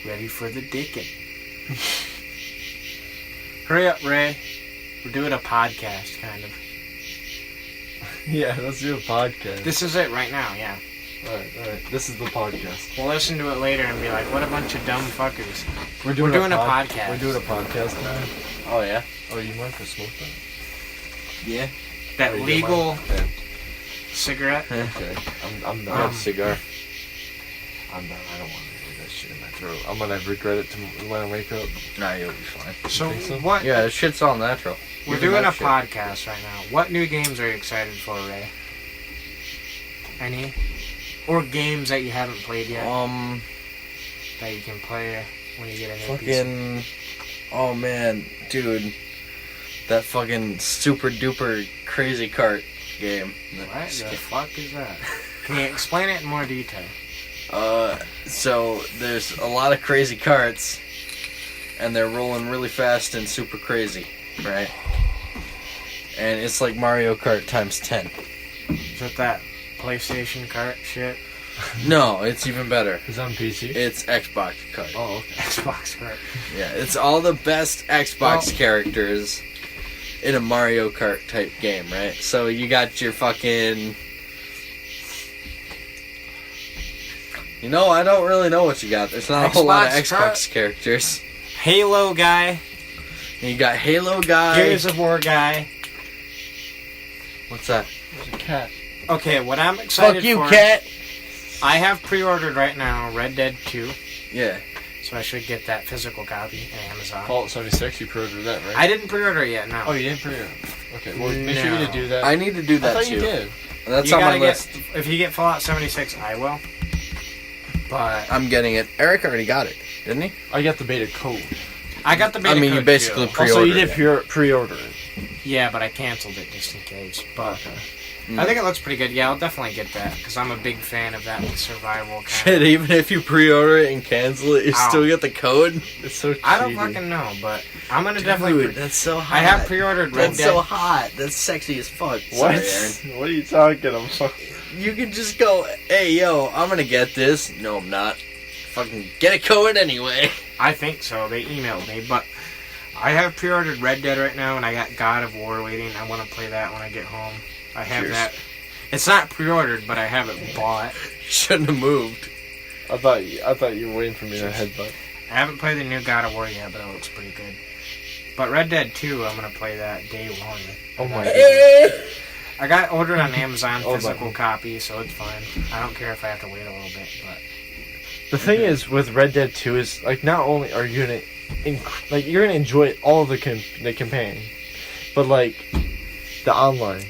ready for the dickin'. Hurry up, Ray. We're doing a podcast, kind of. Yeah, let's do a podcast. This is it right now, yeah. Alright. This is the podcast. We'll listen to it later and be like, what a bunch of dumb fuckers. We're doing a podcast. We're doing a podcast now. Oh, yeah? Oh, you mind if I smoke that? Yeah. That legal cigarette? Okay. I'm done. I have a cigar. I'm done. I don't want to do that shit in my throat. I'm gonna regret it when I wake up. Nah, you'll be fine. So, think so? what? Yeah, this shit's all natural. We're Even doing that a shit. podcast right now. What new games are you excited for, Ray? Any? Or games that you haven't played yet that you can play when you get a new PC? Fucking... Oh, man. Dude. That fucking super duper crazy cart game. What the fuck is that? Can you explain it in more detail? So there's a lot of crazy carts, and they're rolling really fast and super crazy, right? And it's like Mario Kart times 10. Is that PlayStation cart shit? No, it's even better. It's on PC. It's Xbox cart. Oh, okay. Xbox cart. Yeah, it's all the best Xbox characters in a Mario Kart type game, right? So you got your fucking... You know, I don't really know what you got. There's not a whole lot of Xbox Xbox characters. Halo guy. And you got Halo guy. Gears of War guy. What's that? There's a cat. Okay, what I'm excited Fuck you, for... cat! I have pre-ordered right now Red Dead 2. Yeah. So I should get that physical copy on Amazon. Fallout 76, you pre-ordered that, right? I didn't pre-order it yet, no. Oh, you didn't pre-order? Okay, well, make sure No. you do that. I need to do I that thought too. you did. That's You on my gotta list. If you get Fallout 76, I will. But I'm getting it. Eric already got it, didn't he? I got the beta code. I got the beta I mean, you code, basically too. pre-ordered Also, you did it. pre-order it. Yeah, but I canceled it just in case. But Okay. I think it looks pretty good. Yeah, I'll definitely get that because I'm a big fan of that survival kind. Shit, even if you pre-order it and cancel it, you Ow. still get the code? It's so cheesy. I don't fucking know, but I'm gonna definitely. Dude, that's so hot. I have pre-ordered Red That's Dead. so hot. That's sexy as fuck. What? Sorry, Aaron. What are you talking about? You can just go, hey, yo, I'm gonna get this. No, I'm not. Fucking get a code anyway. I think so. They emailed me, but I have pre-ordered Red Dead right now, and I got God of War waiting. I want to play that when I get home. I have Cheers. that. It's not pre-ordered, but I have it bought. Shouldn't have moved. I thought you were waiting for me to headbutt. I haven't played the new God of War yet, but it looks pretty good. But Red Dead 2, I'm gonna play that day one. Oh my god. I got ordered on Amazon Oh, physical but- copy, so it's fine. I don't care if I have to wait a little bit, but The thing is with Red Dead 2 is like not only are you gonna you're gonna enjoy all of the campaign, but like the online.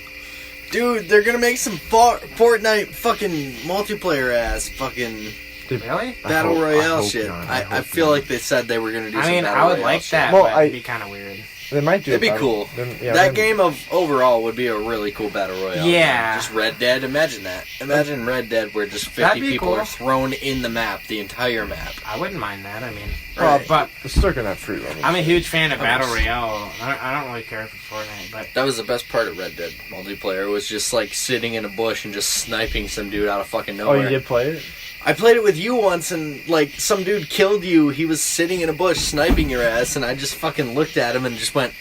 Dude, they're gonna make some Fortnite fucking multiplayer ass fucking really? battle hope- I royale hope shit. not. I hope feel not. like they said they were gonna do I some mean, battle I would royale like shit. that, Well, but it'd be kind of weird. They might do. It'd be it, but cool. yeah, That game of overall would be a really cool battle royale. Yeah. Just Red Dead. Imagine that. Imagine Red Dead where just 50 That'd be people cool. are thrown in the map, the entire map. I wouldn't mind that. I mean, Right. but It's still gonna have free running. I'm a huge fan of battle royale. I don't really care for Fortnite, but That was the best part of Red Dead multiplayer, was just like sitting in a bush and just sniping some dude out of fucking Oh, nowhere. you did play it? I played it with you once and like some dude killed you. He was sitting in a bush sniping your ass and I just fucking looked at him and just went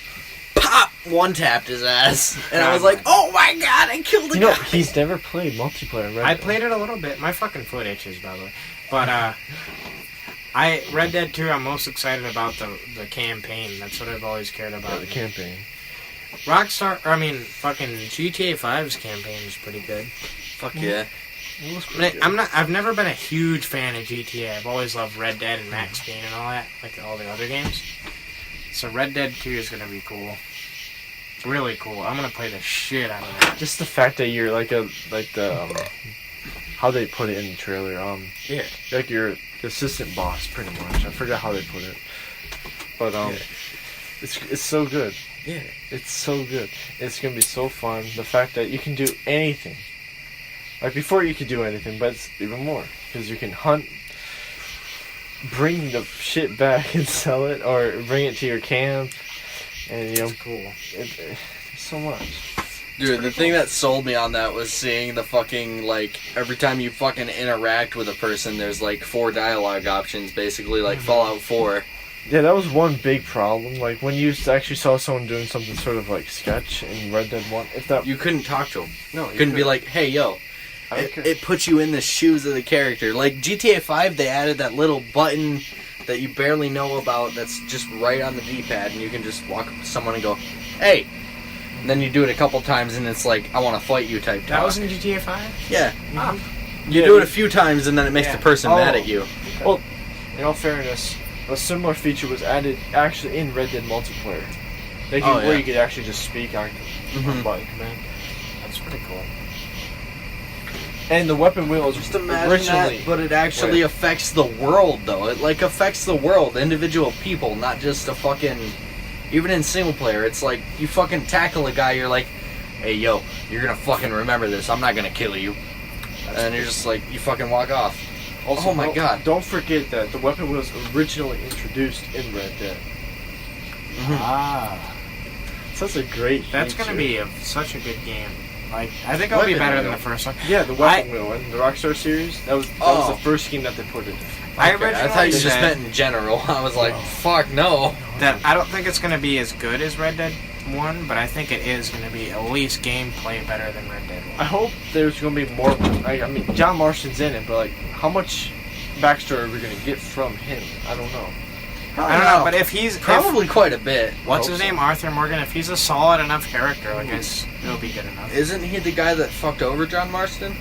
pop, one tapped his ass. And I was like, "Oh my god, I killed a You know, guy." he's never played multiplayer. Red I Dead. played it a little bit. My fucking foot itches, by the way. But Red Dead 2, I'm most excited about the campaign. That's what I've always cared Yeah, about. the campaign. Fucking GTA 5's campaign is pretty good. Fuck yeah. I've never been a huge fan of GTA. I've always loved Red Dead and Max Payne and all that, like all the other games. So Red Dead 2 is gonna be cool. Really cool. I'm gonna play the shit out of that. Just the fact that you're how they put it in the trailer. Yeah. Like you're the assistant boss, pretty much. I forgot how they put it, but it's so good. Yeah. It's so good. It's gonna be so fun. The fact that you can do anything. Like before, you could do anything, but it's even more because you can hunt, bring the shit back and sell it, or bring it to your camp, and It's cool. there's so much. Dude, the thing that sold me on that was seeing the fucking, like, every time you fucking interact with a person, there's, like, 4 dialogue options, basically, like Fallout 4. Yeah, that was one big problem. Like, when you actually saw someone doing something sort of like sketch in Red Dead 1, if that... You couldn't talk to them. No, Couldn't be like, hey, yo. It puts you in the shoes of the character. Like, GTA 5, they added that little button that you barely know about that's just right on the D-pad, and you can just walk up to someone and go, hey! And then you do it a couple times, and it's like, I want to fight you type talk. That was in GTA 5? Yeah. Oh. You do it a few times, and then it makes the person mad at you. Well, in all fairness, a similar feature was added actually in Red Dead multiplayer. Where you could actually just speak on button command. That's pretty cool. And the weapon wheel is Just imagine originally... that, but it actually affects the world, though. It, like, affects the world, individual people, not just a fucking... Even in single player, it's like, you fucking tackle a guy, you're like, hey, yo, you're gonna fucking remember this, I'm not gonna kill you. And you're just like, you fucking walk off. Also, oh my god. Don't forget that the weapon wheel was originally introduced in Red Dead. Ah. Such a great That's feature. gonna be such a good game. Like, I think it'll be better than the first one. Yeah, the weapon wheel in the Rockstar series, that was the first game that they put it in. I Okay, originally I thought you just said meant in general. I was like, fuck no. that I don't think it's going to be as good as Red Dead 1, but I think it is going to be at least gameplay better than Red Dead 1. I hope there's going to be more. I mean, John Marston's in it, but like, how much backstory are we going to get from him? I don't know. I don't know, but if he's... Probably quite a bit. What's his name? Arthur Morgan. If he's a solid enough character, like, it'll be good enough. Isn't he the guy that fucked over John Marston?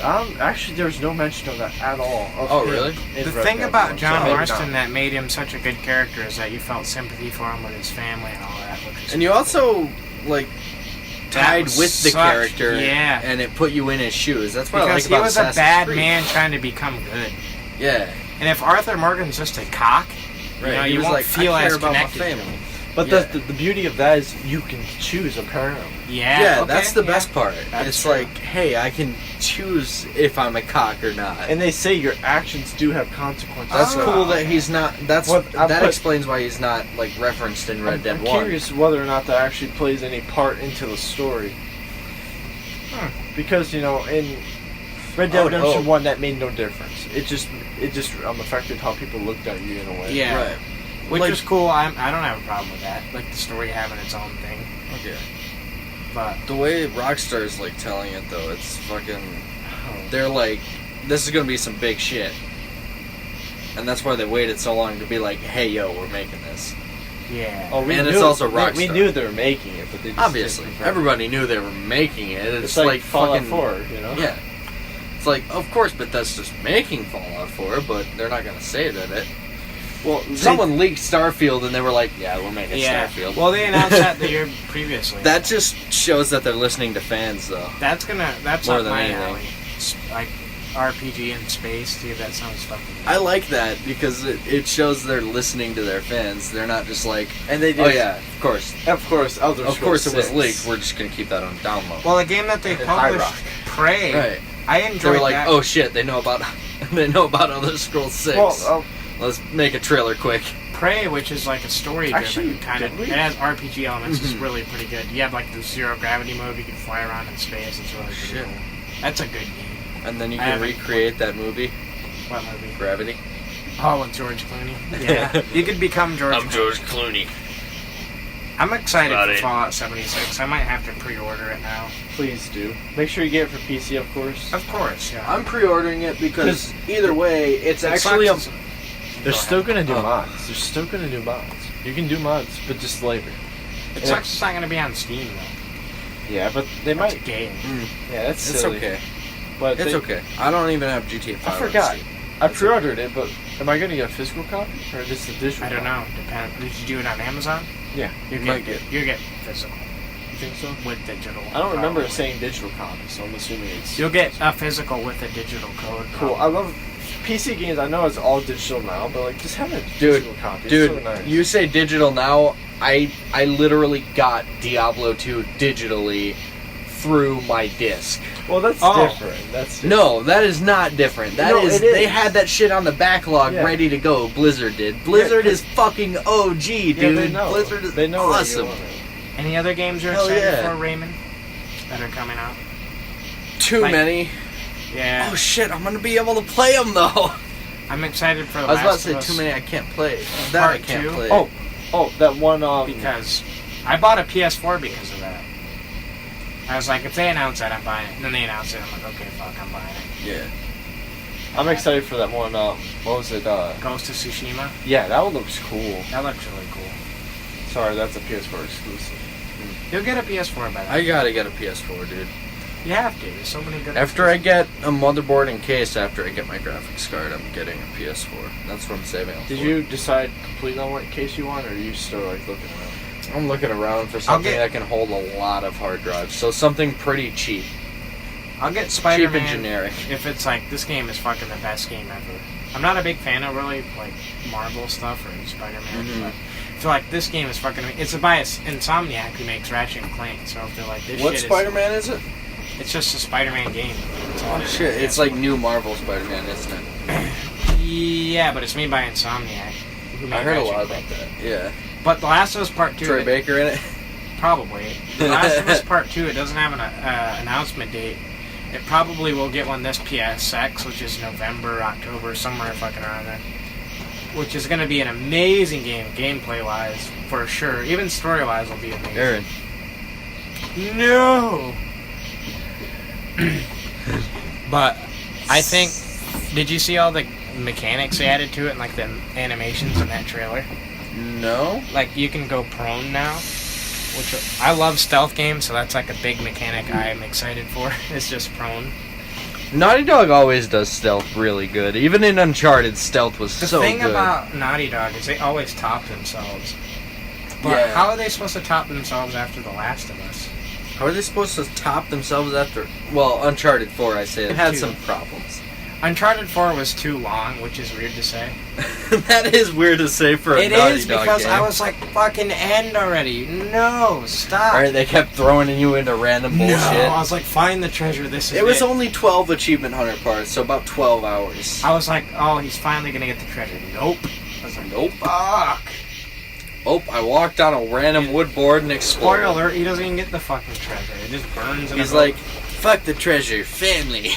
Actually, there's no mention of that at all. Oh, really? The thing about John Marston that made him such a good character is that you felt sympathy for him with his family and all that. And you also, like, tied with the character, yeah, and it put you in his shoes. That's what I like because about he was a Assassin's bad Creed. man trying to become good. Yeah. And if Arthur Morgan's just a cock, Right. you was won't like, feel I care as about my connected to family. him. But Yeah. the beauty of that is you can choose, apparently. Yeah, okay, that's the yeah. best part. That's It's true. like, hey, I can choose if I'm a cock or not. And they say your actions do have consequences. That's Oh. cool that he's not. That's What- that explains why he's not like referenced in Red Dead I'm 1. curious whether or not that actually plays any part into the story. Because, you know, in Red Dead Redemption 1, that made no difference. It just affected how people looked at you in a way. Yeah. Right. Which Like- is cool. I don't have a problem with that. Like the story having its own thing. Okay. But The way Rockstar's like telling it though, it's fucking. They're like, this is gonna be some big shit, and that's why they waited so long to be like, hey, yo, we're making this. yeah. Oh, we And knew, it's also we Rockstar. knew they were making it, but they just Obviously, didn't confirm it. everybody knew they were making it. It's, It's like Fallout fucking 4, you know? Yeah. It's like, of course, Bethesda's making Fallout 4, but they're not gonna say that it. Well, Someone leaked Starfield, and they were like, "Yeah, we're making Yeah. Starfield." Well, they announced that the year previously. That just shows that they're listening to fans, though. That's More up than my anything. alley. Like RPG in space, dude. That sounds fucking good. I like that because it shows they're listening to their fans. They're not just like, and they did. "Oh yeah, of course, Elder of course it Scrolls was 6. leaked. We're just gonna keep that on down low." Well, the game that they And High published, Rock. Prey. Right. I They enjoyed were like, that. "Oh shit, they know about Elder Scrolls 6. Well, Let's make a trailer quick." Prey, which is like a story-driven Actually, kind of. did we? It has RPG elements. It's Mhm. really pretty good. You have like the zero gravity mode. You can fly around in space. It's really pretty Shit. cool. That's a good game. And then you I can haven't- recreate that movie, What movie? Gravity. Oh, with George Clooney. Yeah, you could become George. Clooney. I'm excited Got for it. Fallout 76. I might have to pre-order it now. please do. Make sure you get it for PC, of course. Of course, yeah. I'm pre-ordering it because either way, it's It actually sucks. They're Go still gonna do Oh. mods. They're still gonna do mods. You can do mods, but just later. It sucks it's not going to be on Steam, though. Yeah, but they That's a might. game. Yeah, that's It's silly. okay. But It's they- okay. I don't even have GTA 5. I on forgot. Steam. I pre-ordered it, but am I gonna get a physical copy or just a digital? I don't copy? know. Did you do it on Amazon? Yeah, You might get get- you get physical you think so? with digital. I don't remember probably. saying digital copy, so I'm assuming it's. You'll get a physical with a digital code. Cool. I love PC games. I know it's all digital now, but like just have a digital copy. It's Dude, so nice. you say digital now. I literally got Diablo 2 digitally through my disc. Well, that's Oh. different. That's different. No, that is not different. That No, is, it is. they had that shit on the backlog Yeah. ready to go. Blizzard did. Blizzard Yeah, is fucking OG, Yeah, dude. they know. Blizzard is they know that you awesome. want it. Any other games you're Hell excited yeah. for, Raymond? that are coming out. Too Like- many. Yeah, Oh shit! I'm gonna be able to play them though. I'm excited for the I was about to Last say of Us too many. I can't play. That Part I can't 2? play. Oh, that one. because I bought a PS4 because of that. I was like, if they announce that, I'm buying it. And then they announced it. I'm like, okay, fuck, I'm buying it. yeah. I'm excited for that one. What was it? Ghost of Tsushima. Yeah, that one looks cool. That looks really cool. Sorry, that's a PS4 exclusive. You'll get a PS4 by then. I gotta get a PS4, dude. You have to. There's so many good. After I get a motherboard and case, after I get my graphics card, I'm getting a PS4. That's what I'm saving up Did for. you decide completely on what case you want, or are you still like looking around? I'm looking around for something get- that can hold a lot of hard drives. So something pretty cheap. I'll get Cheap Spider-Man and generic. if it's like this game is fucking the best game ever. I'm not a big fan of really like Marvel stuff or Spider-Man, Mhm. but I feel like this game is fucking. It's by Insomniac who makes Ratchet and Clank, so if they're like this What shit Spider-Man is it? is, it's just a Spider-Man game. That's all Oh it is. shit! It's like new Marvel Spider-Man, isn't it? Yeah, but it's made by Insomniac. Who made I heard a Ratchet lot and about Clank. that. Yeah. But The Last of Us Part 2, Troy Baker in it. probably. The Last of Us Part 2, it doesn't have an announcement date. It probably will get one this PSX, which is November, October, somewhere fucking around there. Which is going to be an amazing game, gameplay-wise, for sure. Even story-wise will be amazing. Aaron. No! But I think... Did you see all the mechanics they added to it and like the animations in that trailer? No. Like you can go prone now, which I love stealth games, so that's like a big mechanic I'm excited for. It's just prone. Naughty Dog always does stealth really good. Even in Uncharted, stealth was The so thing good. about Naughty Dog is they always top themselves. But Yeah. how are they supposed to top themselves after The Last of Us? How are they supposed to top themselves after? Well, Uncharted 4, I say, it had Two. some problems. Uncharted 4 was too long, which is weird to say. That is weird to say for a It Naughty is Dog because game. I was like, fucking end already. No, stop. Alright, they kept throwing you into random bullshit. No, I was like, find the treasure, this is It was only 12 achievement hunter parts, so about 12 hours. I was like, oh, he's finally gonna get the treasure. Nope. I was like, Nope. fuck. Oh, I walked on a random wood board and exploded. Spoiler alert, he doesn't even get the fucking treasure. It just burns in He's a like, fuck the treasure, family.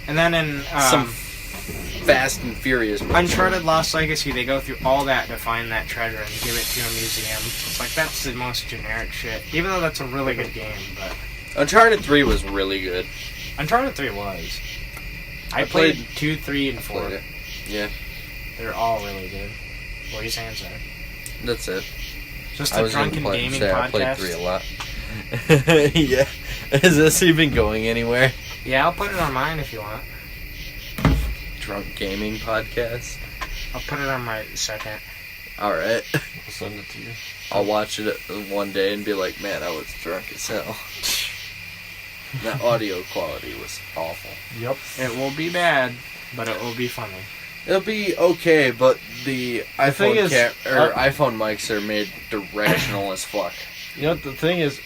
And then in Some Fast and Furious movie. Uncharted Lost Legacy, they go through all that to find that treasure and give it to a museum. It's like, that's the most generic shit. Even though that's a really good game, but... Uncharted 3 was really good. Uncharted 3 was. I I played played- 2, 3, and 4. Played it. Yeah, They're all really good. What are you saying, sir? that's it. Just I a was gonna drunken play, gaming say I podcast? played 3 a lot. Yeah. Is this even going anywhere? Yeah, I'll put it on mine if you want. Drunk gaming podcast? I'll put it on my second. Alright. I'll send it to you. I'll watch it one day and be like, man, I was drunk as hell. That audio quality was awful. Yep. It will be bad, but it will be funny. It'll be okay, but the thing iPhone is, iPhone mics are made directional as fuck. You know, the thing is,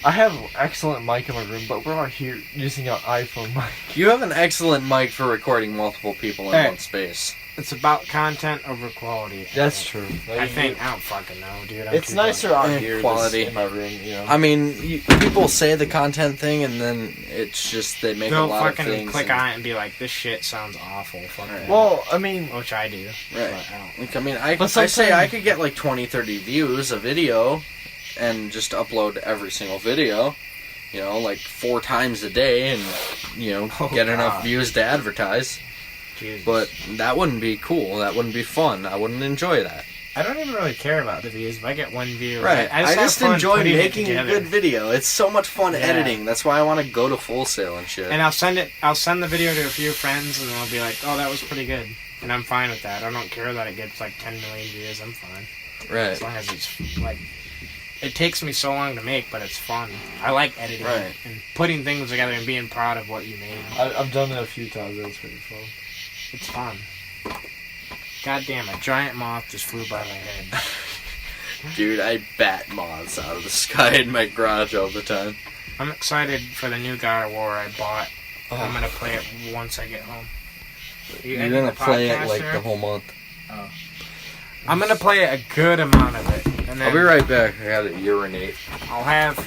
I have an excellent mic in my room, but we're out here using an iPhone mic. You have an excellent mic for recording multiple people in Hey. one space. It's about content over quality. That's true. I think. I don't fucking know, dude. I'm It's too nicer drunk. out here Quality. in my room, you know. I mean, people say the content thing, and then it's just they make a They'll lot of fucking things. click and- on it and be like, this shit sounds awful. Fuck Right. it. Well, I mean, Which I do. Right. But I don't. Like, I mean, I But say I sometimes- could get like 20, 30 views a video, and just upload every single video. You know, like 4 times a day, and you know, Oh, get enough God. views to advertise. Jesus. But that wouldn't be cool. That wouldn't be fun. I wouldn't enjoy that. I don't even really care about the views. If I get one view, Right. I I have just fun enjoy putting it making a together. good video. It's so much fun Yeah. editing. That's why I want to go to Full Sail and shit. And I'll send the video to a few friends, and they'll be like, "Oh, that was pretty good," and I'm fine with that. I don't care that it gets like 10 million views. I'm fine right. as long as it's like. It takes me so long to make, but it's fun. I like editing Right. and putting things together and being proud of what you made. I've done it a few times. It's pretty fun. It's fun. God damn, a giant moth just flew by my head. Dude, I bat moths out of the sky in my garage all the time. I'm excited for the new God of War I bought. I'm Oh, gonna play it once I get home. you're ending gonna the play it podcast, like Eric? the whole month. I'm gonna play a good amount of it, and then I'll be right back. I gotta urinate. I'll have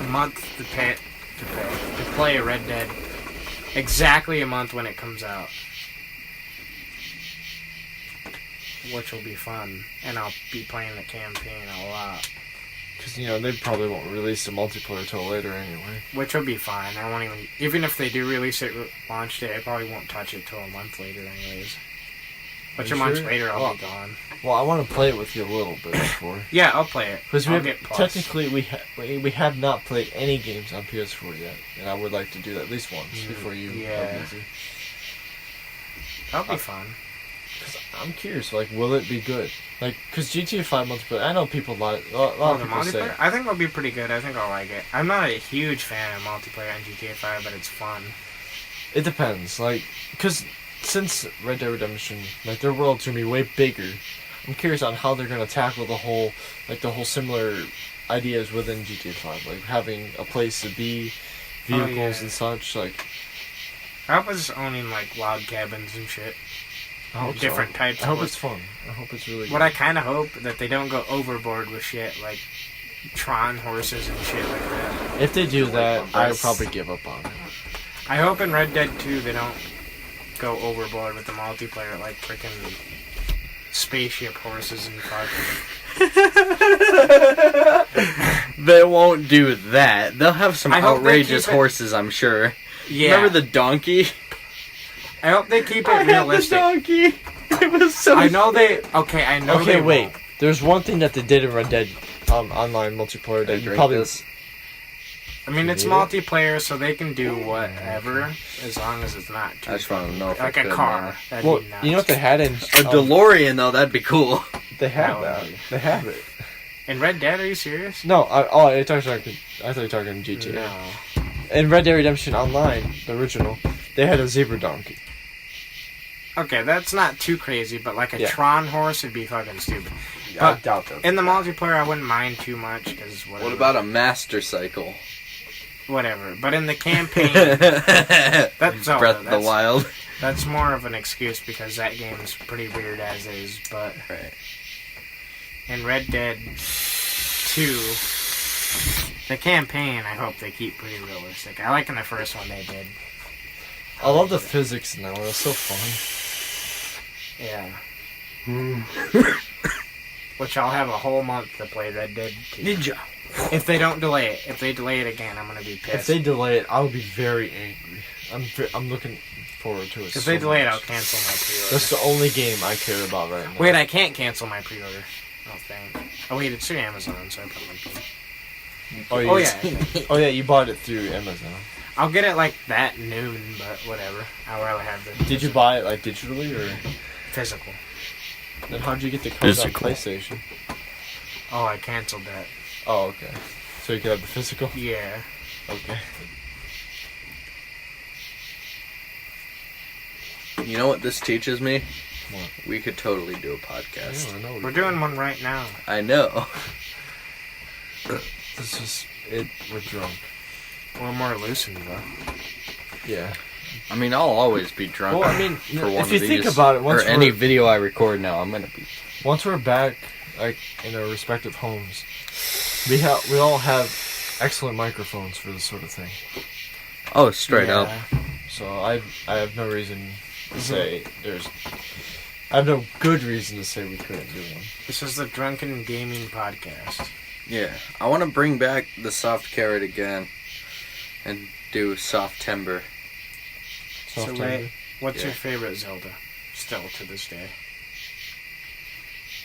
month to play Red Dead. Exactly a month when it comes out. Which will be fun. And I'll be playing the campaign a lot. Because, they probably won't release the multiplayer till later anyway. Which will be fine. I won't even if they do release it launch day, I probably won't touch it till a month later anyways. But a month later, I'll be gone. Well, I want to play it with you a little bit before. Yeah, I'll play it. Because technically we have not played any games on PS4 yet, and I would like to do that at least once before you go busy. That'll be fun. Because I'm curious, will it be good? Because GTA 5 multiplayer, I know people a lot of people say. I think it'll be pretty good. I think I'll like it. I'm not a huge fan of multiplayer on GTA 5, but it's fun. It depends, because since Red Dead Redemption, their world's gonna be way bigger. I'm curious on how they're gonna tackle the whole similar ideas within GTA 5, having a place to be, vehicles and such. I was owning log cabins and shit. I hope different types. I hope it's fun. I hope it's really good. What I kind of hope that they don't go overboard with shit like Tron horses and shit like that. If they do that, I would probably give up on it. I hope in Red Dead 2 they don't go overboard with the multiplayer like freaking spaceship horses and fuck. They won't do that. They'll have some outrageous horses, I'm sure. Yeah. Remember the donkey? I hope they keep it realistic. I had the donkey. It was so. I know they. Okay, I know. Okay, they wait. won't. There's one thing that they did in Red Dead online multiplayer that you probably. I mean, it's multiplayer, so they can do whatever as long as it's not too. I just want to know if like a car. Well, you know what they had in a DeLorean though? That'd be cool. They have that. They have it. In Red Dead, are you serious? No, I thought you were talking GTA. No. In Red Dead Redemption Online, the original, they had a zebra donkey. Okay, that's not too crazy, but like a Tron horse would be fucking stupid. I doubt that. In the multiplayer, I wouldn't mind too much because whatever. What about a master cycle? Whatever, but in the campaign, that's Zelda. Breath of the Wild. That's more of an excuse because that game is pretty weird as is. But right. In Red Dead 2, the campaign, I hope they keep pretty realistic. I like in the first one they did. I love the physics in that one. It's so fun. Yeah. Which I'll have a whole month to play Red Dead 2. Ninja. If they don't delay it. If they delay it again, I'm gonna be pissed. If they delay it, I'll be very angry. I'm looking forward to it. If they delay it, I'll cancel my pre-order. That's the only game I care about right now. Wait, I can't cancel my pre-order. I don't think. Oh wait, it's through Amazon, so I put my Oh yeah. Oh yeah, you bought it through Amazon. I'll get it like that noon, but whatever. I'd rather have the. Did you buy it digitally or physical? Then how'd you get the code on PlayStation? Oh, I canceled that. Oh, okay. So you could have the physical? Yeah. Okay. You know what this teaches me? What? We could totally do a podcast. Yeah, I know We're doing one right now. I know. This is it. We're drunk. We're more loosened though. Yeah. I mean, I'll always be drunk. Well, I mean, for one if you of think these, about it, or any video I record now, I'm gonna be. Once we're back, in our respective homes, we all have excellent microphones for this sort of thing. Oh, straight up. So I have no reason to say I have no good reason to say we couldn't do one. This is the Drunken Gaming Podcast. Yeah, I want to bring back the soft carrot again, and do soft timber. So wait, what's your favorite Zelda? Still to this day.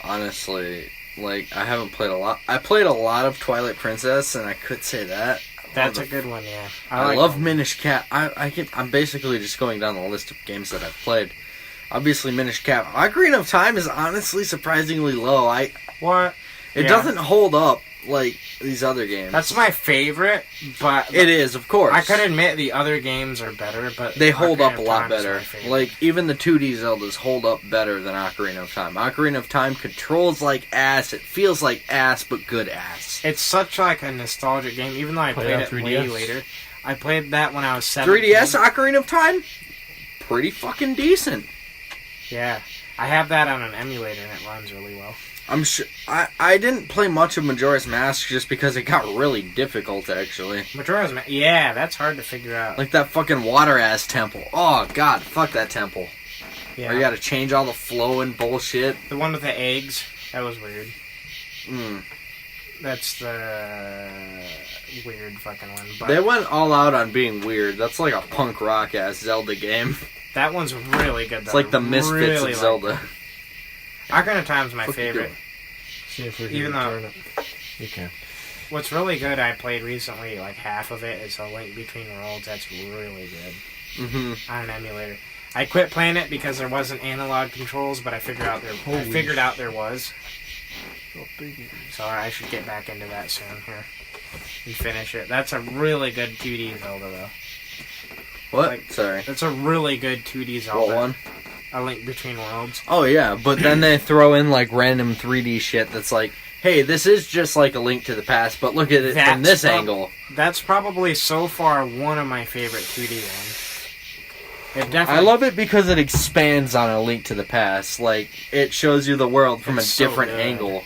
Honestly, I haven't played a lot. I played a lot of Twilight Princess, and I could say that. That's a good one, yeah. I love Minish Cap. I'm basically just going down the list of games that I've played. Obviously, Minish Cap. Ocarina of Time is honestly surprisingly low. What? It doesn't hold up like these other games. That's my favorite, but it is, of course. I could admit the other games are better, but they hold up a lot better. Even the 2D Zeldas hold up better than Ocarina of Time. Ocarina of Time controls like ass. It feels like ass, but good ass. It's such a nostalgic game, even though I played it way later. I played that when I was 17. 3DS Ocarina of Time? Pretty fucking decent. Yeah. I have that on an emulator and it runs really well. I'm sure. I didn't play much of Majora's Mask just because it got really difficult, actually. Yeah, that's hard to figure out. Like that fucking water-ass temple. Oh, God, fuck that temple. Yeah. Where you gotta change all the flow and bullshit. The one with the eggs, that was weird. Mm. That's the weird fucking one. But They went all out on being weird. That's like a punk rock-ass Zelda game. that one's really good, though. It's like the Misfits really of Zelda. Ocarina of Time's my What you favorite. doing? See if we can Even though- return it. You can. What's really good, I played recently, like half of it, is A Link Between Worlds. That's really good Mm-hmm. on an emulator. I quit playing it because there wasn't analog controls, but I figured out there was. So I should get back into that soon here and finish it. That's a really good 2D Zelda, though. What? Like- Sorry. That's a really good 2D Zelda. What one? A Link Between Worlds. Oh, yeah, but then they throw in, like, random 3D shit that's like, hey, this is just like A Link to the Past, but look at it from That's this angle. That's probably so far one of my favorite 2D ones. It I definitely. love it because it expands on A Link to the Past. Like, it shows you the world from It's a so different good. angle.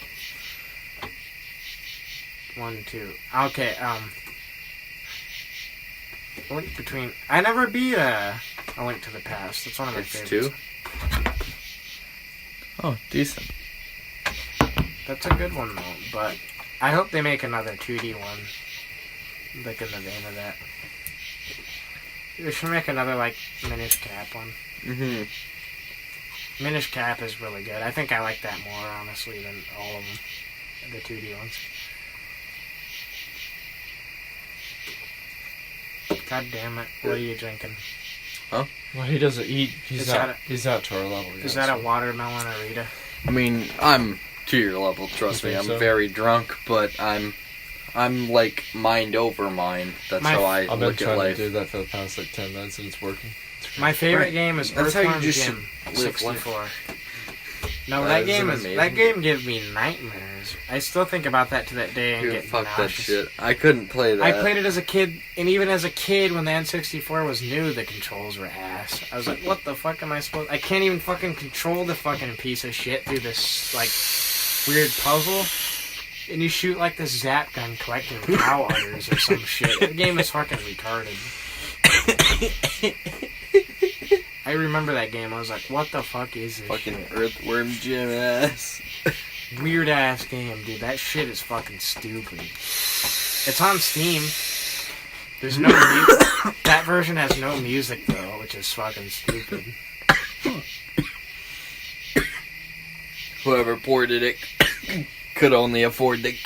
1, 2. Okay, Link Between. I never beat A Link to the Past. That's one of my It's favorites. 2? Oh, decent. That's a good one, though. But I hope they make another 2D one. Like in the vein of that. They should make another, like, Minish Cap one. Mm-hmm. Minish Cap is really good. I think I like that more, honestly, than all of them. The 2D ones. God damn it. What are you drinking? Well, he doesn't eat. He's Is not. that He's not to our level yet. Is that a so- watermelon Arita? I mean, I'm to your level, trust You me. think I'm so? very drunk, but I'm like mind over mind. That's My- how I I've been look at trying to life. do that for the past like 10 minutes, and it's working. My favorite Right. game is That's how you Earthworm just Jim should live 64. No, That that is game amazing. that game gives me nightmares. I still think about that to that day and Dude, get fuck that nauseous. shit. I couldn't play that. I played it as a kid, and even as a kid, when the N64 was new, the controls were ass. I was like, what the fuck am I supposed... I can't even fucking control the fucking piece of shit through this, like, weird puzzle. And you shoot, like, this zap gun collecting cow udders or some shit. The game is fucking retarded. I remember that game. I was like, what the fuck is this Fucking shit? Earthworm Jim ass. Weird ass game, dude. That shit is fucking stupid. It's on Steam. There's no music. That version has no music though, which is fucking stupid. Whoever ported it could only afford the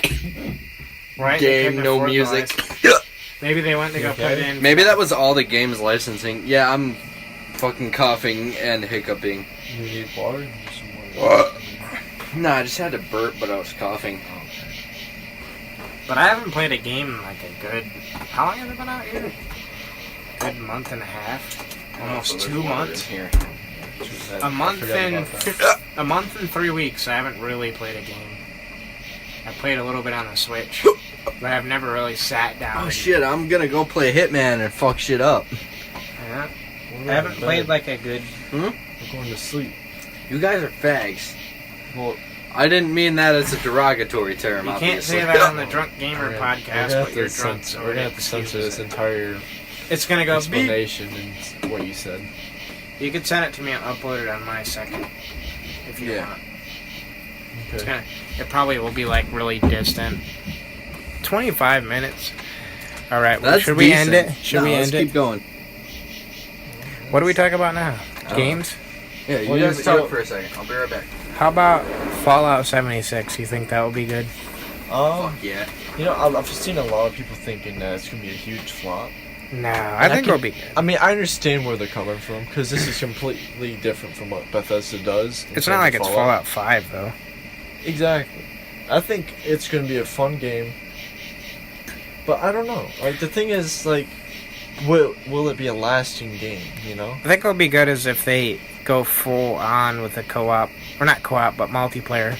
Right? They game, couldn't no afford the music. license. Maybe they went to go Okay. put it in. Maybe that was all the game's licensing. Yeah, I'm fucking coughing and hiccuping. You need water? Some water. Nah, I just had to burp, but I was coughing. But I haven't played a game in like a good. How long have I been out here? Good month and a half. Almost 2 months. Here. A month I forgot and about that. a month and 3 weeks. I haven't really played a game. I played a little bit on the Switch, but I've never really sat down. Oh and- shit, I'm gonna go play Hitman and fuck shit up. Yeah. We're I haven't in played bed. like a good. We're going to sleep. You guys are fags. Well, I didn't mean that as a derogatory term, You can't obviously. say that on the Drunk Gamer we're podcast, gonna but you're drunk, so we're gonna have to censor this entire It's gonna go beep. explanation and what you said. You could send it to me and upload it on my second if you Yeah. want. It's Okay. gonna. It probably will be like really distant. 25 minutes. All right. Well, That's should we end decent. it? Should No, we let's end keep it? going. What do we talk about now? Games. Yeah, you Well, guys you- talk you- for a second. I'll be right back. How about Fallout 76? You think that will be good? Fuck yeah. You know, I've seen a lot of people thinking that it's gonna be a huge flop. No, I think it'll be good. I mean, I understand where they're coming from because this is completely different from what Bethesda does. in It's not terms like of it's Fallout 5 though. Exactly. I think it's going to be a fun game, but I don't know. Like the thing is, like, will it be a lasting game? You know? I think it'll be good as if they go full on with a co-op, or not co-op, but multiplayer,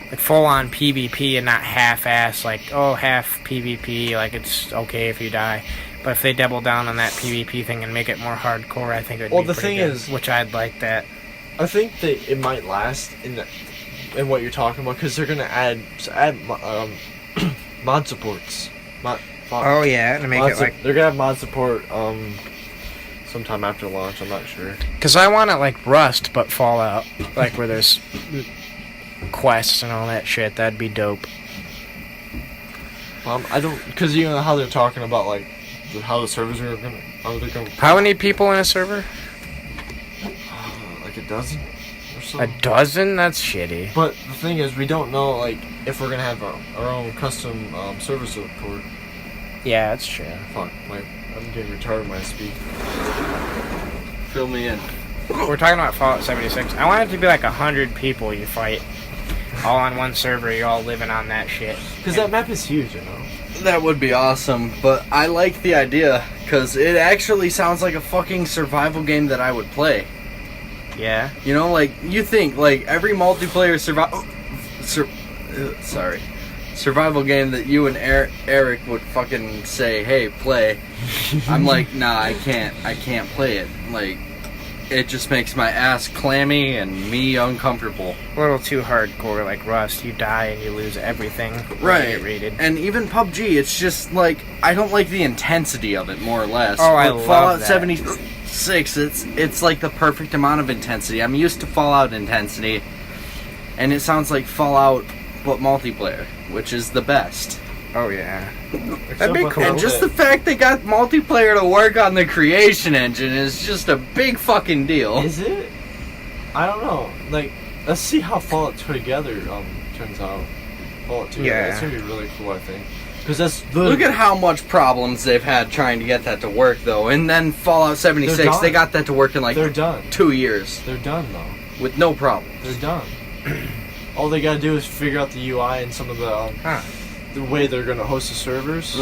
like full on PvP and not half-ass, like half PvP, like it's okay if you die. But if they double down on that PvP thing and make it more hardcore, I think it would Well, be the pretty thing good, is- which I'd like that. I think that it might last in what you're talking about because they're gonna add mod supports. Oh yeah, to make it like. They're gonna have mod support sometime after launch. I'm not sure. Because I want it like Rust, but Fallout, like where there's quests and all that shit. That'd be dope. I don't because you know how they're talking about like how the servers are gonna How many people in a server? like a dozen or A something. dozen? That's shitty. But the thing is, we don't know like if we're gonna have our own custom server support. Yeah, that's true. Fuck, I'm getting retarded when I speak. Fill me in. We're talking about Fallout 76. I want it to be like 100 people you fight, all on one server. You're all living on that shit. Because that map is huge, you know. That would be awesome, but I like the idea because it actually sounds like a fucking survival game that I would play. Yeah. You know, like you think like every multiplayer survival game that you and Eric would fucking say, "Hey, play." I'm like, "Nah, I can't play it." Like, it just makes my ass clammy and me uncomfortable. A little too hardcore, like Rust. You die and you lose everything. when you Right. Get raided. And even PUBG, it's just like I don't like the intensity of it, more or less. Oh, I But love Fallout that. 76, it's like the perfect amount of intensity. I'm used to Fallout intensity, and it sounds like Fallout but multiplayer, which is the best. Oh yeah. That'd be cool. And just the fact they got multiplayer to work on the creation engine is just a big fucking deal. Is it? I don't know. Like, let's see how Fallout 2 together turns out. Fallout 2, Yeah. it's gonna be really cool, I think. Because that's the Look at how much problems they've had trying to get that to work, though. And then Fallout 76, They're done. they got that to work in like they're done. 2 years They're done though. with no problem. They're done. All they gotta do is figure out the UI and some of the way they're gonna host the servers.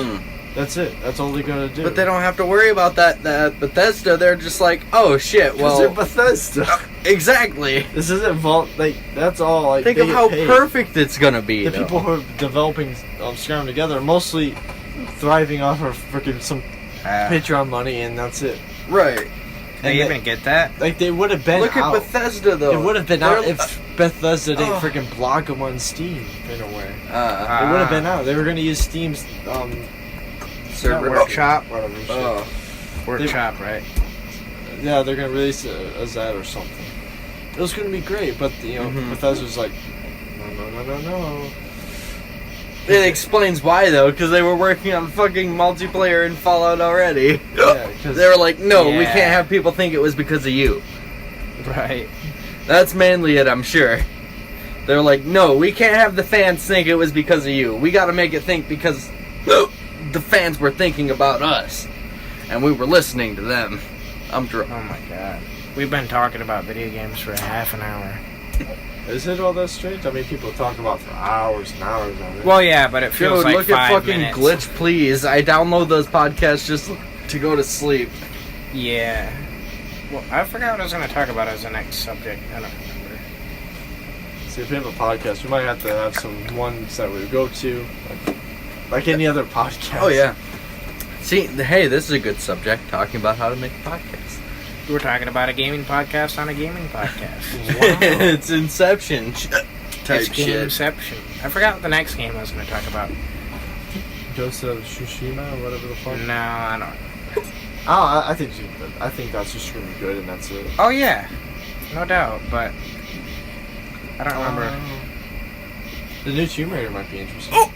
That's it. That's all they gotta do. But they don't have to worry about that. Bethesda, they're just like, oh shit, Because they're well, Bethesda. exactly. This isn't Vault. Like that's all. Like Think they of get how paid. perfect it's gonna be. The though. people who are developing Skyrim together are mostly thriving off of freaking some Patreon money, and that's it. right? They And even get that? Like they would have been Look out. at Bethesda, though. It would have been They're- out if Bethesda didn't Oh. freaking block them on Steam in a way. Uh, It would have been out. They were gonna use Steam's server Workshop. whatever shit. Workshop, right? Yeah, they're gonna release it as that or something. It was gonna be great, but you know, Mhm. Bethesda's like, no. It explains why, though, because they were working on fucking multiplayer in Fallout already. Yeah, 'cause- They were like, no, we Yeah. can't have people think it was because of you. Right. That's mainly it, I'm sure. They're like, no, we can't have the fans think it was because of you. We gotta make it think because the fans were thinking about us. And we were listening to them. I'm drunk. Oh my god. We've been talking about video games for half an hour. Is it all that strange? I mean, people talk about for hours and hours on it. Well, yeah, but it feels Dude, like look at 5 fucking minutes. Glitch, please. I download those podcasts just to go to sleep. Yeah. Well, I forgot what I was going to talk about as the next subject. I don't remember. See, if we have a podcast, we might have to have some ones that we go to, like any other podcast. Oh, yeah. See, hey, this is a good subject, talking about how to make a podcast. We're talking about a gaming podcast on a gaming podcast. Wow. It's Inception type It's shit. Gameception. I forgot what the next game I was going to talk about. Ghost of Tsushima or whatever the fuck. No, I don't. Oh, I think that's just gonna be good, and that's it. Oh, yeah. No doubt, but I don't remember. The new Tomb Raider might be interesting. Oh!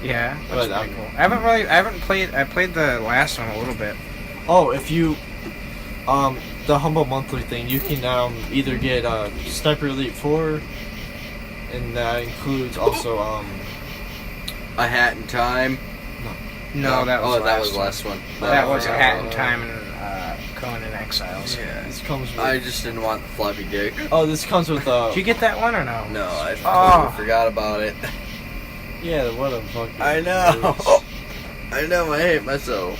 Yeah, that's But, pretty cool. I haven't played, I played the last one a little bit. Oh, if you, the Humble Monthly thing, you can either get Sniper Elite 4, and that includes also A Hat in Time. No, that was that was the last one. That was a Hat in Time and Conan Exiles. Yeah. this comes with. I just didn't want the floppy dick. Oh, this comes with Did you get that one or no? No, I Oh. totally forgot about it. Yeah, what a fucking. I know. I know, I hate myself.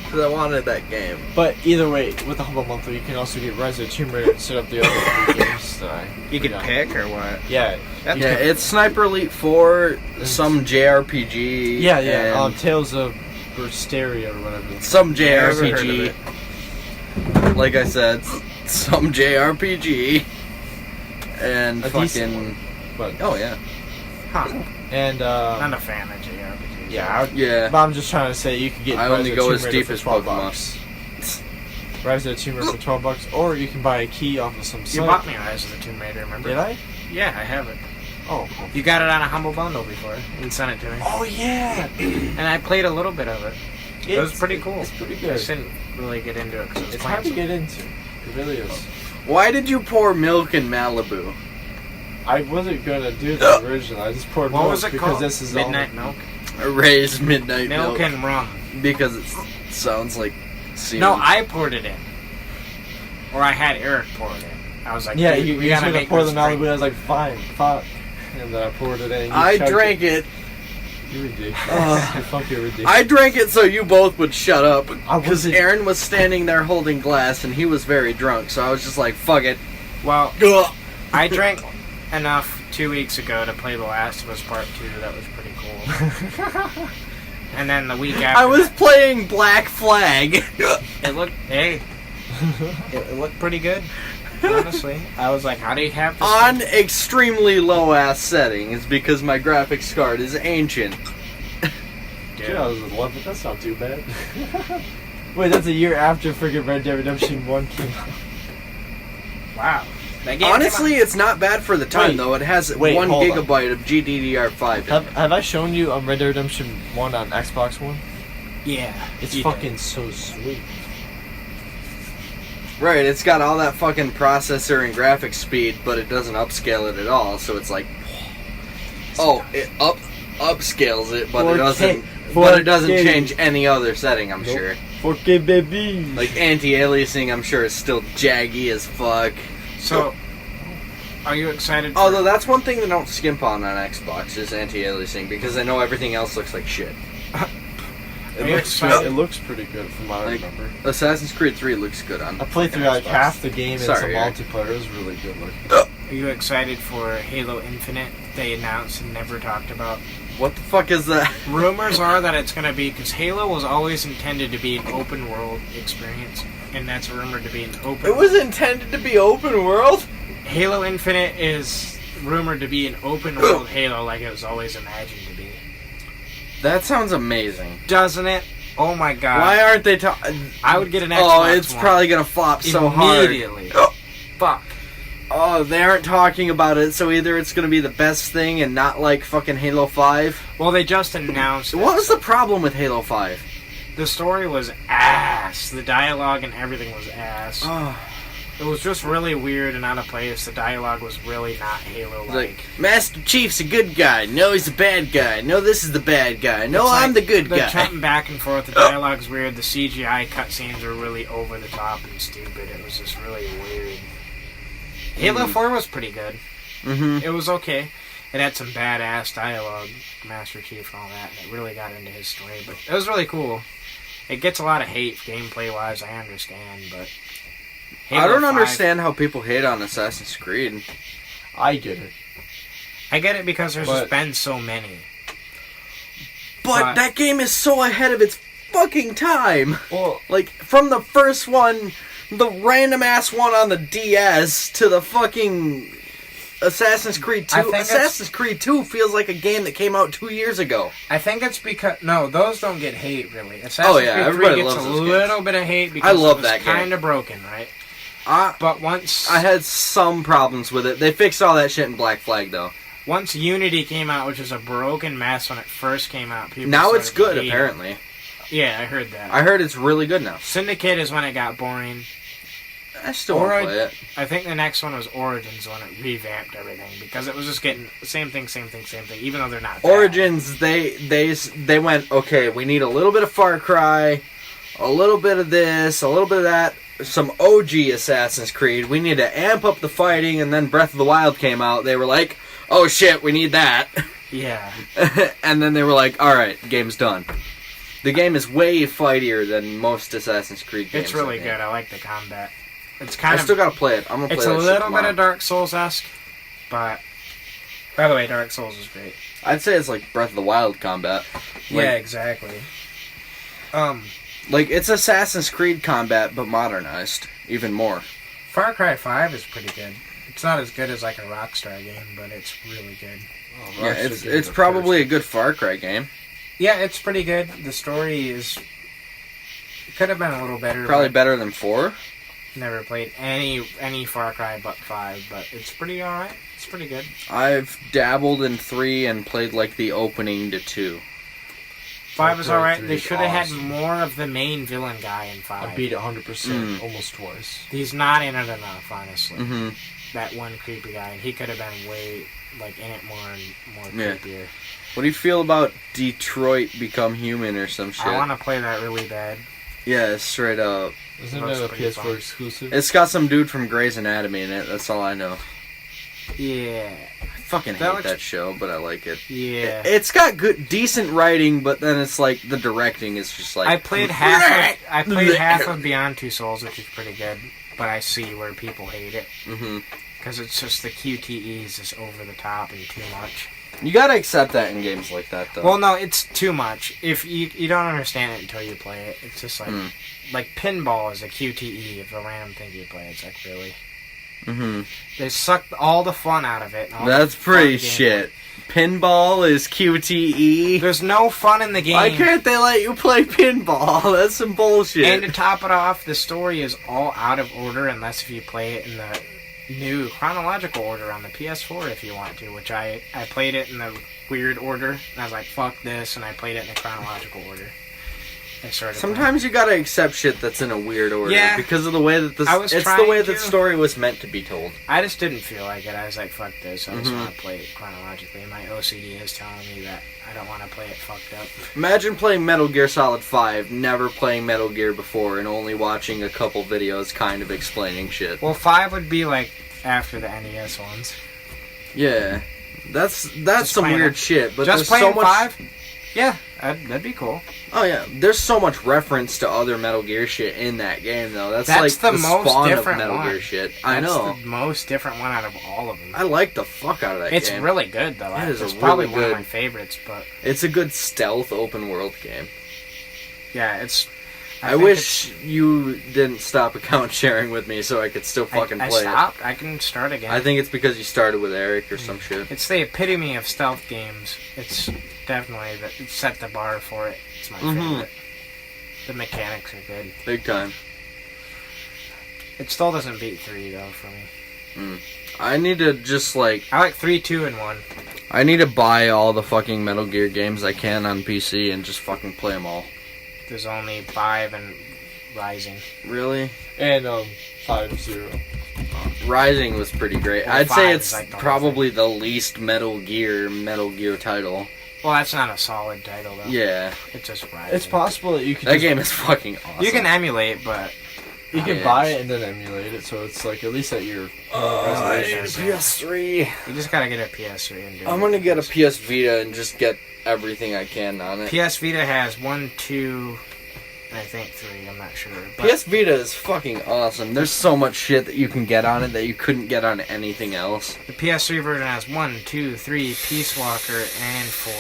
Because I wanted that game. But either way, with the Humble Monthly, you can also get Rise of the Tomb Raider instead of the other 3 games that I. You could forgot. pick or what? Yeah. That's Yeah, it's Sniper Elite 4, some JRPG. Yeah, yeah. and Tales of Berseria or whatever. some Yeah, I've heard of JRPG. Like I said, some JRPG, and A decent fucking. But Oh yeah. Huh. and Not a fan of JRPGs. yeah, Yeah. but I'm just trying to say you could get I Rise only of go Tomb as Raider deep for as $12 Pokemon. bucks. Rise of the Tomb Raider for $12, or you can buy a key off of some You site. bought me Rise of the Tomb Raider, remember? Did I? Yeah, I have it. Oh. You got it on a Humble Bundle before and sent it to me. Oh yeah. And I played a little bit of it. It was pretty cool. It's pretty I good. just didn't really get into it because it was It's hard to playing. get into. It really is. Why did you pour milk in Malibu? I wasn't gonna do the original. I just poured What milk was it because called? this is Midnight Milk? Ray's Midnight Milk. Milk and rum. Because it sounds like semen. No, I poured it in. Or I had Eric pour it in. I was like, Yeah, "Dude, you we was gotta gonna make pour this the Malibu. drink." And I was like, fine, fuck. And then I poured it in. I drank it. You're ridiculous. Ugh. You're fucking ridiculous. I drank it so you both would shut up. I Because wasn't- Aaron was standing there holding glass and he was very drunk. So I was just like, fuck it. Well, Ugh. I drank enough 2 weeks ago to play The Last of Us Part 2. That was pretty cool. And then the week after I was that, playing Black Flag. it looked, hey, it looked pretty good. Honestly, I was like, how do you have this? On extremely low ass settings because my graphics card is ancient. Dude. 2011. That's not too bad. Wait, that's a year after friggin' Red Dead Redemption 1 came out. Wow. That game Honestly, it's not bad for the time Wait. though. It has Wait, 1 hold on. gigabyte of GDDR5. Have I shown you Red Dead Redemption 1 on Xbox One? yeah, It's you fucking so sweet. Right, it's got all that fucking processor and graphics speed, but it doesn't upscale it at all. So it's like, oh, it upscales it, but 4K, it doesn't. But it doesn't 4K. change any other setting. I'm Nope. sure. 4K baby. Like anti-aliasing, I'm sure is still jaggy as fuck. did. So, are you excited? For, Although that's one thing they don't skimp on Xbox is anti-aliasing because I know everything else looks like shit. Are you excited? It looks pretty good from what I Like- remember. Assassin's Creed 3 looks good on. I played through like Xbox. half the game and Sorry, some Eric. multiplayer. It was really good looking. Are you excited for Halo Infinite? They announced and never talked about. What the fuck is that? Rumors are that it's going to be because Halo was always intended to be an open world experience, and that's rumored to be an open. It was intended to be open world. Halo Infinite is rumored to be an open world Halo, like it was always imagined to be. That sounds amazing. Doesn't it? Oh my god! Why aren't they talking? I would get an Xbox Oh, it's One probably gonna flop so hard. immediately. Fuck. Oh, they aren't talking about it, so either it's gonna be the best thing and not like fucking Halo 5. Well, they just announced. What it, was so the problem with Halo 5? the story was ass. The dialogue and everything was ass. Oh, It was just really weird and out of place. The dialogue was really not Halo-like. like Master Chief's a good guy. No, he's a bad guy. No, this is the bad guy. No, It's I'm like the good they're guy. jumping back and forth. The dialogue's weird. The CGI cutscenes are really over the top and stupid. It was just really weird. Halo 4 was pretty good. Mm-hmm. It was okay. It had some badass dialogue, Master Chief and all that, and it really got into his story. But it was really cool. It gets a lot of hate gameplay-wise, I understand, but... I don't 5, understand how people hate on Assassin's Creed. I get it. I get it because there's But- just been so many. But that game is so ahead of its fucking time. Well, Like, from the first one, the random ass one on the DS, to the fucking Assassin's Creed I 2. think it's- Assassin's Creed 2 feels like a game that came out 2 years ago. I think it's because... No, those don't get hate, really. Assassin's Oh, yeah, Creed 3 everybody gets loves a those little games. bit of hate because I love it was that game. kind of broken, right? I But once... had some problems with it. They fixed all that shit in Black Flag, though. Once Unity came out, which was a broken mess when it first came out, people Now it's started good, hating it. apparently. Yeah, I heard that. I heard it's really good now. Syndicate is when it got boring. I still want to Ori- play it. I think the next one was Origins when it revamped everything because it was just getting same thing, even though they're not bad. Origins, they went, okay, we need a little bit of Far Cry, a little bit of this, a little bit of that, some OG Assassin's Creed. We need to amp up the fighting, and then Breath of the Wild came out. They were like, oh shit, we need that. Yeah. And then they were like, alright, game's done. The game is way fightier than most Assassin's Creed games. It's really I think. good. I like the combat. It's I kind still of gotta play it. I'm gonna play it's that a shit little bit tomorrow. of Dark Souls-esque, but by the way, Dark Souls is great. I'd say it's like Breath of the Wild combat. Like, Yeah, exactly. Like, it's Assassin's Creed combat, but modernized. Even more. Far Cry 5 is pretty good. It's not as good as like a Rockstar game, but it's really good. Oh, Yeah, Rockstar gave it's it probably a first. good Far Cry game. Yeah, it's pretty good. The story is... It could have been a little better. Probably but better than 4. Never played any Far Cry but 5, but it's pretty alright. It's pretty good. I've dabbled in 3 and played like the opening to 2. 5 is Far Cry alright. 3 They is should have had awesome. more of the main villain guy in 5. I beat it 100% almost twice. He's not in it enough, honestly. Mm-hmm. That one creepy guy, and he could have been way like in it more and more Yeah. creepier. What do you feel about Detroit Become Human or some shit? I want to play that really bad. Yeah, straight up. Isn't Looks that a pretty PS4 fun. exclusive? It's got some dude from Grey's Anatomy in it. That's all I know. Yeah, I fucking That hate looks- that show, but I like it. yeah. It's got good, decent writing, but then it's like the directing is just like. I played half of Beyond Two Souls, which is pretty good, but I see where people hate it hmm because it's just the QTE is just over the top and too much. You gotta accept that in games like that, though. Well, no, it's too much. If you don't understand it until you play it, it's just like pinball is a QTE of a random thing you play. It's like really hmm they sucked all the fun out of it. And all That's the fun pretty gameplay. shit. Pinball is QTE. There's no fun in the game. Why can't they let you play pinball? That's some bullshit. And to top it off, the story is all out of order unless if you play it in the new chronological order on the PS4 if you want to, which I played it in the weird order, and I was like, fuck this, and I played it in the chronological order. I started Sometimes you gotta accept shit that's in a weird order Yeah. because of the way that I was it's the trying way the to. story was meant to be told. I just didn't feel like it. I was like, fuck this, I just Mhm. want to play it chronologically. My OCD is telling me that I don't want to play it fucked up. Imagine playing Metal Gear Solid 5, never playing Metal Gear before, and only watching a couple videos kind of explaining shit. Well, 5 would be like after the NES ones. Yeah. That's Just some playing weird it. shit, but Just there's playing so much 5? Yeah, that'd be cool. Oh yeah, there's so much reference to other Metal Gear shit in that game though. That's That's like the the most spawn of different Metal one. Gear shit. I That's know. the most different one out of all of them. I like the fuck out of that It's game. really good though. It is It's a probably really one of good- my favorites, but It's a good stealth open world game. yeah, it's. I think wish you didn't stop account sharing with me so I could still fucking I play stopped. I can start it. again. I think it's because you started with Eric or some shit. It's the epitome of stealth games. It's definitely it set the bar for it. It's my Mhm. favorite. The mechanics are good. Big time. It still doesn't beat 3 though for me. I need to just like I like 3, 2, and 1. I need to buy all the fucking Metal Gear games I can on PC and just fucking play them all. There's only 5 and Rising. Really? And 5-0. Rising was pretty great. Well, I'd say 5 it's is like the whole probably the least Metal Gear title. Well, that's not a solid title though. Yeah, It's just Rising. It's possible that you can that just, game is fucking awesome. You can emulate, but you can Yeah. buy it and then emulate it, so it's like at least at your resolution. PS3. you just gotta get a PS3 and do it. I'm gonna get a PS Vita and just get everything I can on it. PS Vita has 1, 2, and I think 3. I'm not sure. But PS Vita is fucking awesome. There's so much shit that you can get on it that you couldn't get on anything else. the PS3 version has 1, 2, 3, Peace Walker, and 4.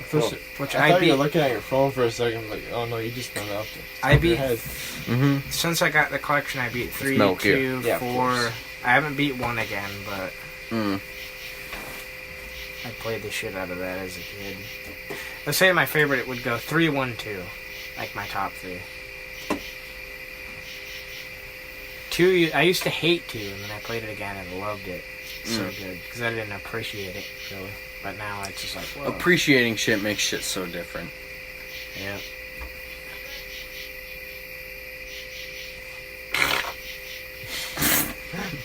First, Which I I thought you beat. were looking at your phone for a second, like, oh no, you just got off the I top of your beat- head. Mm-hmm. Since I got the collection, I beat 3, Metal Gear. 2, Yeah, of 4. course. I haven't beat 1 again, but Mm. I played the shit out of that as a kid. Let's say my favorite would go 3, 1, 2. Like my top 3. 2, I used to hate 2, and then I played it again and loved it. So good. Because I didn't appreciate it, really. But now it's just like, whoa. Appreciating shit makes shit so different. Yeah.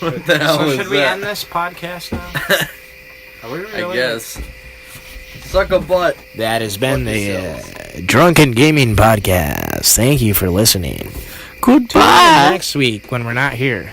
What the hell So is should we that? end this podcast now? Are we really? I guess. Suck a butt. That has been Fuck the Drunken Gaming Podcast. Thank you for listening. Goodbye. Next week when we're not here.